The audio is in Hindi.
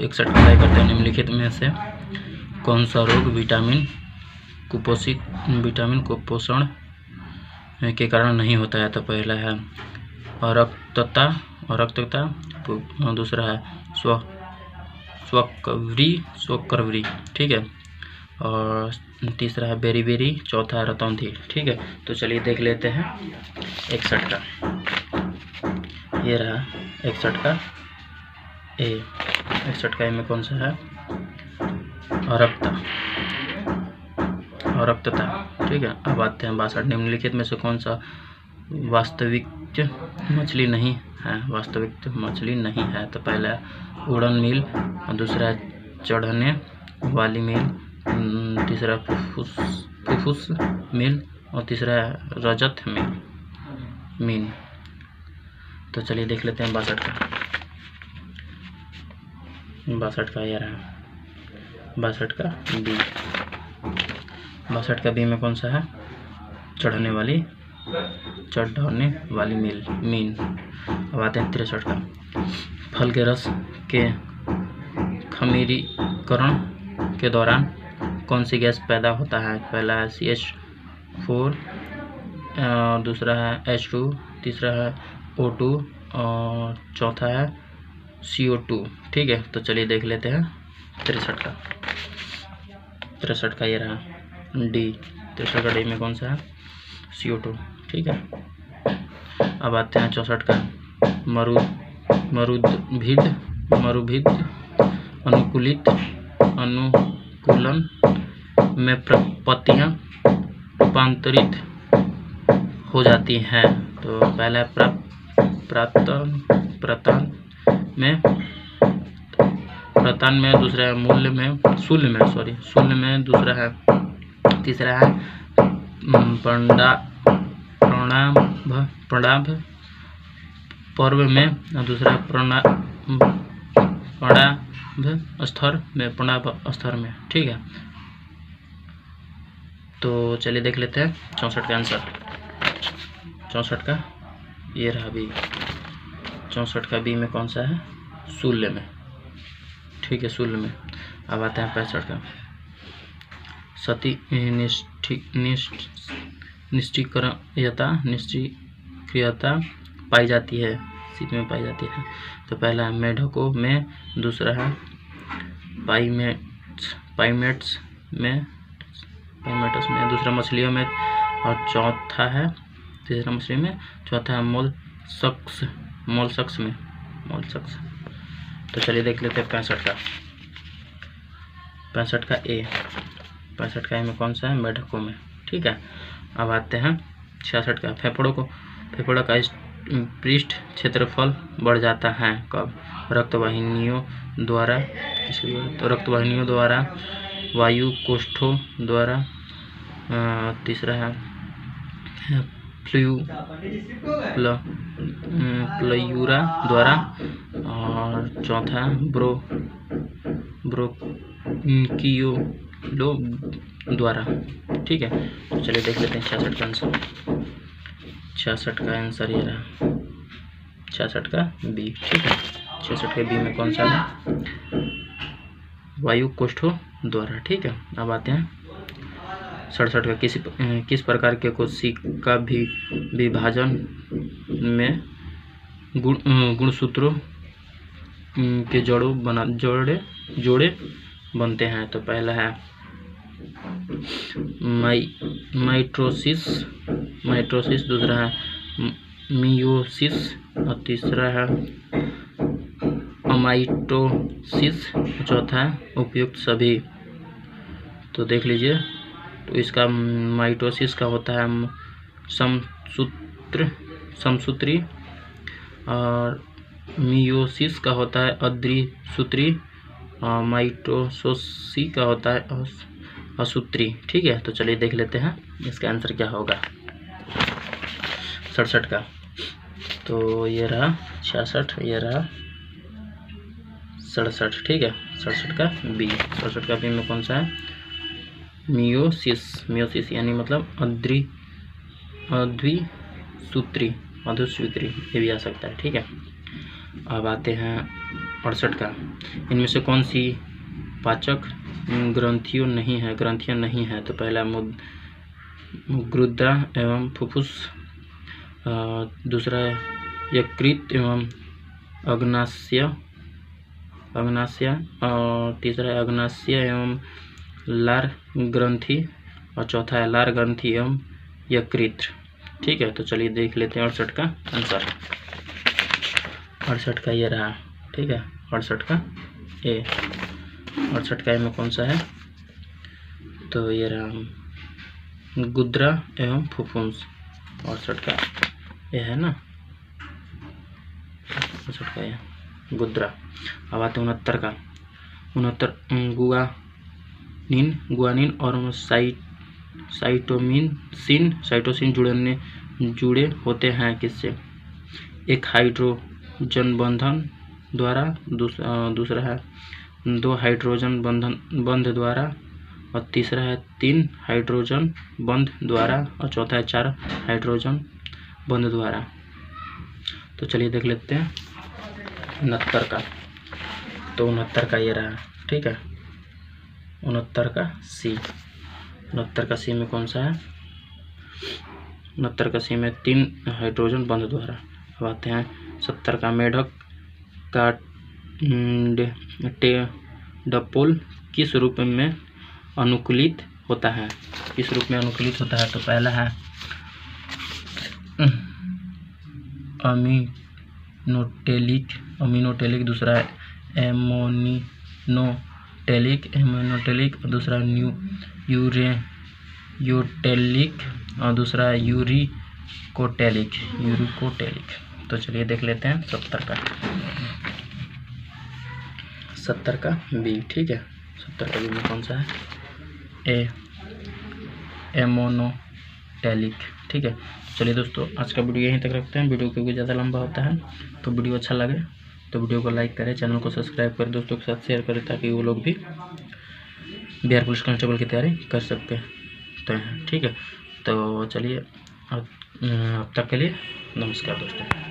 61 पढ़ाई करते हैं। निम्नलिखित में से कौन सा रोग विटामिन कुपोषण के कारण नहीं होता है? तो पहला है अरक्तता, दूसरा है स्वकरवरी, ठीक है, और तीसरा है बेरी, चौथा है रतौंधी, ठीक है। तो चलिए देख लेते हैं 61 का। ये रहा 61 का ए। 61 का ए में कौन सा है? अरक्तता, ठीक है। अब आते हैं 62। निम्नलिखित में से कौन सा वास्तविक मछली नहीं है? वास्तविक मछली नहीं है। तो पहला है उड़न मील, दूसरा है चढ़ने वाली मील, तीसरा फुफ्फुस मील, और तीसरा है रजत मीन। तो चलिए देख लेते हैं 62 का। 62 का ये रहा 62 का बी। 62 का बी में कौन सा है? चढ़ने वाली मीन। अब आते हैं 63 का। फल के रस के खमीरीकरण के दौरान कौन सी गैस पैदा होता है? पहला है CH4, दूसरा है H2, तीसरा है O2 और चौथा है CO2, ठीक है। तो चलिए देख लेते हैं 63 का। 63 का ये रहा डी। 63 का डी में कौन सा है? CO2, ठीक है। अब आते हैं 64 का। मरुभिद अनुकूलन में पत्तियां रूपांतरित हो जाती हैं। तो पहला है प्रतान में, दूसरा है शून्य में, दूसरा है, तीसरा है प्रणाभ पर्व में, दूसरा प्रणाभ स्तर में, ठीक है। तो चलिए देख लेते हैं 64 का आंसर। 64 का ये रहा बी। 64 का बी में कौन सा है? शून्य में, ठीक है, शून्य में। अब आते हैं 65 का। सती निष्क्रियता पाई जाती है, शीत में पाई जाती है। तो पहला है मेढकों में, दूसरा है पाइमेट्स में, दूसरा मछलियों में, और चौथा है, तीसरा मछली में, चौथा है मोलस्क्स में। तो चलिए देख लेते हैं 65 का। 65 का ए। 65 का ए में कौन सा है? मेढकों में, ठीक है। अब आते हैं 66 का। फेफड़ों का पृष्ठ क्षेत्रफल बढ़ जाता है कब? रक्तवाहिनियों द्वारा, वायु कोष्ठों द्वारा, तीसरा है प्लयूरा द्वारा, और चौथा है ब्रोंकियोलो द्वारा, ठीक है। तो चलिए देख लेते हैं 66 का आंसर। 66 का आंसर ये रहा 66 का बी, ठीक है। 66 के बी में कौन सा है? वायु कोष्ठों द्वारा, ठीक है। अब आते हैं 67 का। किस प्रकार के कोशिका विभाजन में गुणसूत्रों के जोड़े बनते हैं? तो पहला है माइटोसिस, दूसरा है मियोसिस, और तीसरा है अमाइटोसिस, चौथा है उपयुक्त सभी। तो देख लीजिए, तो इसका माइटोसिस का होता है समसूत्री, और मियोसिस का होता है अद्विसूत्री, और माइटोसिस का होता है असूत्री, ठीक है। तो चलिए देख लेते हैं इसका आंसर क्या होगा 67 का। तो ये रहा 66, ये रहा 67, ठीक है। 67 का बी। 67 का बी में कौन सा है? मियोसिस यानी मतलब मधुसूत्री, ये भी आ सकता है, ठीक है। अब आते हैं 68 का, इनमें से कौन सी पाचक ग्रंथियाँ नहीं है। तो पहला गुर्दा एवं फुफ्फुस, दूसरा यकृत एवं अग्नाशय, और तीसरा है अग्नाशय एवं लार ग्रंथि, और चौथा है लार ग्रंथि एवं यकृत। ठीक है, तो चलिए देख लेते हैं 68 का आंसर। 68 का ये रहा। ठीक है, 68 का ए। 68 का ए में कौन सा है, तो ये रहा गुर्दा एवं फुफ्फुस। 68 का ये है ना, 68 का ये गुर्दा। अब आते 69 का। 69 गुआनिन और साइटोसिन जुड़े होते हैं किससे, एक हाइड्रोजन बंधन द्वारा, दूसरा है 2 हाइड्रोजन बंध द्वारा, और तीसरा है 3 हाइड्रोजन बंध द्वारा, और चौथा है 4 हाइड्रोजन बंध द्वारा। तो चलिए देख लेते हैं 69 का। तो 69 का ये रहा। ठीक है, 69 का सी। 69 का सी में कौन सा है, 69 का सी में 3 हाइड्रोजन बंध द्वारा। अब आते हैं 70 का। मेढक का टेडपोल किस रूप में अनुकूलित होता है, किस रूप में अनुकूलित होता है। तो पहला है अमीनोटेलिक, दूसरा है एमोनोटेलिक, और दूसरा यूरेयोटेलिक, और दूसरा है यूरिकोटेलिक। तो चलिए देख लेते हैं 70 का बी। ठीक है, 70 का बी में कौन सा है, ए एमोनोटेलिक। ठीक है, चलिए दोस्तों आज का वीडियो यहीं तक रखते हैं। वीडियो क्योंकि ज़्यादा लंबा होता है, तो वीडियो अच्छा लगे तो वीडियो को लाइक करें, चैनल को सब्सक्राइब करें, दोस्तों के साथ शेयर करें, ताकि वो लोग भी बिहार पुलिस कांस्टेबल की तैयारी कर सकते हैं। ठीक है, तो चलिए अब तक के लिए नमस्कार दोस्तों।